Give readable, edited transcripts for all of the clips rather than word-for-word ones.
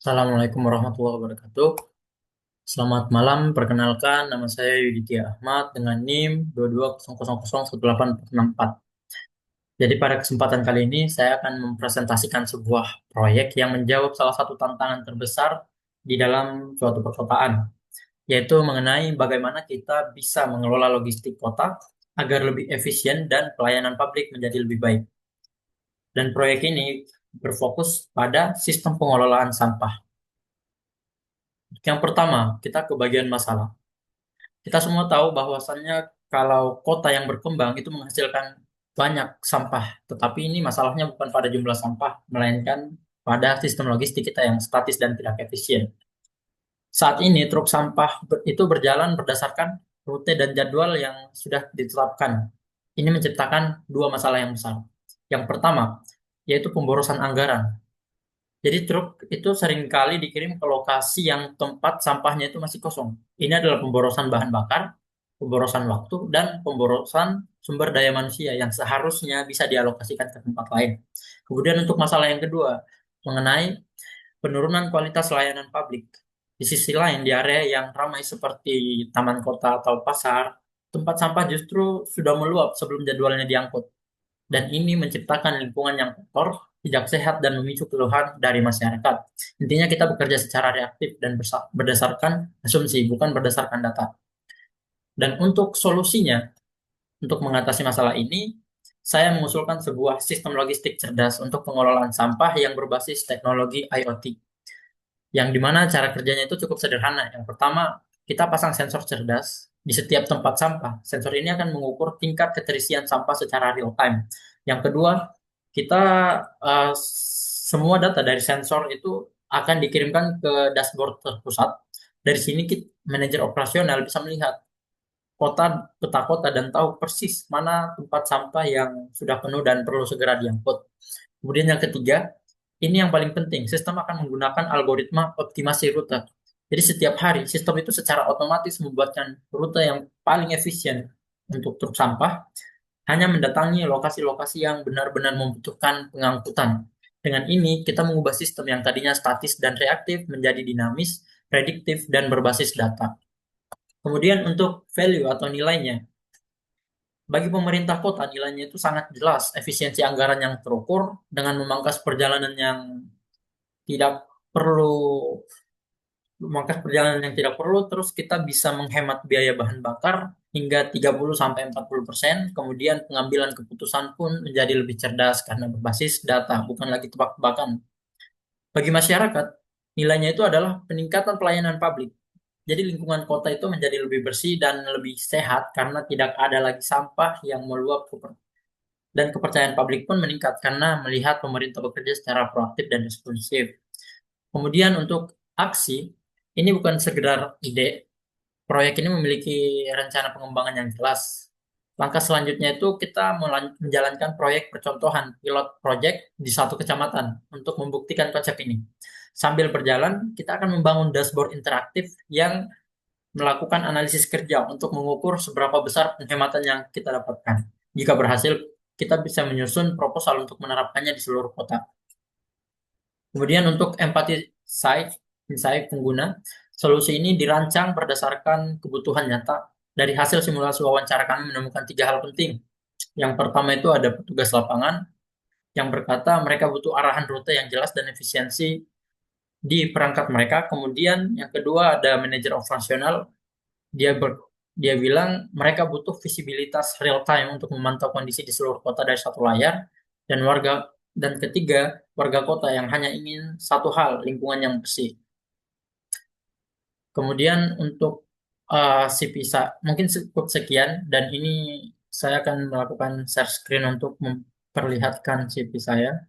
Assalamualaikum warahmatullahi wabarakatuh. Selamat malam, perkenalkan nama saya Yuditya Ahmad dengan NIM 2200018464. Jadi pada kesempatan kali ini saya akan mempresentasikan sebuah proyek yang menjawab salah satu tantangan terbesar di dalam suatu perkotaan, yaitu mengenai bagaimana kita bisa mengelola logistik kota agar lebih efisien dan pelayanan publik menjadi lebih baik. Dan proyek ini berfokus pada sistem pengelolaan sampah. Yang pertama, kita ke bagian masalah. Kita semua tahu bahwasannya kalau kota yang berkembang itu menghasilkan banyak sampah, tetapi ini masalahnya bukan pada jumlah sampah, melainkan pada sistem logistik kita yang statis dan tidak efisien. Saat ini truk sampah itu berjalan berdasarkan rute dan jadwal yang sudah ditetapkan. Ini menciptakan dua masalah yang besar. Yang pertama, yaitu pemborosan anggaran. Jadi truk itu seringkali dikirim ke lokasi yang tempat sampahnya itu masih kosong. Ini adalah pemborosan bahan bakar, pemborosan waktu, dan pemborosan sumber daya manusia yang seharusnya bisa dialokasikan ke tempat lain. Kemudian untuk masalah yang kedua, mengenai penurunan kualitas layanan publik. Di sisi lain, di area yang ramai seperti taman kota atau pasar, tempat sampah justru sudah meluap sebelum jadwalnya diangkut. Dan ini menciptakan lingkungan yang kotor, tidak sehat, dan memicu keluhan dari masyarakat. Intinya kita bekerja secara reaktif dan berdasarkan asumsi, bukan berdasarkan data. Dan untuk solusinya, untuk mengatasi masalah ini, saya mengusulkan sebuah sistem logistik cerdas untuk pengelolaan sampah yang berbasis teknologi IoT, yang dimana cara kerjanya itu cukup sederhana. Yang pertama, kita pasang sensor cerdas di setiap tempat sampah. Sensor ini akan mengukur tingkat keterisian sampah secara real time. Yang kedua, kita semua data dari sensor itu akan dikirimkan ke dashboard terpusat. Dari sini manajer operasional bisa melihat peta kota dan tahu persis mana tempat sampah yang sudah penuh dan perlu segera diangkut. Kemudian yang ketiga, ini yang paling penting, sistem akan menggunakan algoritma optimasi rute. Jadi setiap hari, sistem itu secara otomatis membuatkan rute yang paling efisien untuk truk sampah, hanya mendatangi lokasi-lokasi yang benar-benar membutuhkan pengangkutan. Dengan ini, kita mengubah sistem yang tadinya statis dan reaktif menjadi dinamis, prediktif, dan berbasis data. Kemudian untuk value atau nilainya, bagi pemerintah kota nilainya itu sangat jelas, efisiensi anggaran yang terukur dengan memangkas perjalanan yang tidak perlu memangkas perjalanan yang tidak perlu, terus kita bisa menghemat biaya bahan bakar hingga 30-40%, kemudian pengambilan keputusan pun menjadi lebih cerdas karena berbasis data, bukan lagi tebak-tebakan. Bagi masyarakat, nilainya itu adalah peningkatan pelayanan publik. Jadi lingkungan kota itu menjadi lebih bersih dan lebih sehat karena tidak ada lagi sampah yang meluap dan kepercayaan publik pun meningkat karena melihat pemerintah bekerja secara proaktif dan responsif. Kemudian untuk aksi, ini bukan sekedar ide, proyek ini memiliki rencana pengembangan yang jelas. Langkah selanjutnya itu kita menjalankan proyek percontohan pilot project di satu kecamatan untuk membuktikan konsep ini. Sambil berjalan, kita akan membangun dashboard interaktif yang melakukan analisis kerja untuk mengukur seberapa besar penghematan yang kita dapatkan. Jika berhasil, kita bisa menyusun proposal untuk menerapkannya di seluruh kota. Kemudian untuk empathy side, insight pengguna, solusi ini dirancang berdasarkan kebutuhan nyata. Dari hasil simulasi wawancara kami menemukan tiga hal penting. Yang pertama itu ada petugas lapangan yang berkata mereka butuh arahan rute yang jelas dan efisiensi di perangkat mereka. Kemudian yang kedua ada manajer operasional, dia dia bilang mereka butuh visibilitas real time untuk memantau kondisi di seluruh kota dari satu layar, dan ketiga, warga kota yang hanya ingin satu hal, lingkungan yang bersih. Kemudian untuk CP mungkin cukup sekian, dan ini saya akan melakukan share screen untuk memperlihatkan CP saya.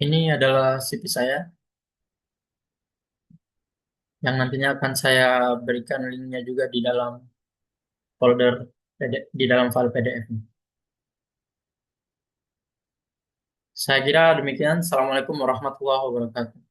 Ini adalah CP saya yang nantinya akan saya berikan linknya juga di dalam folder di dalam file PDF. Saya kira demikian. Assalamualaikum warahmatullahi wabarakatuh.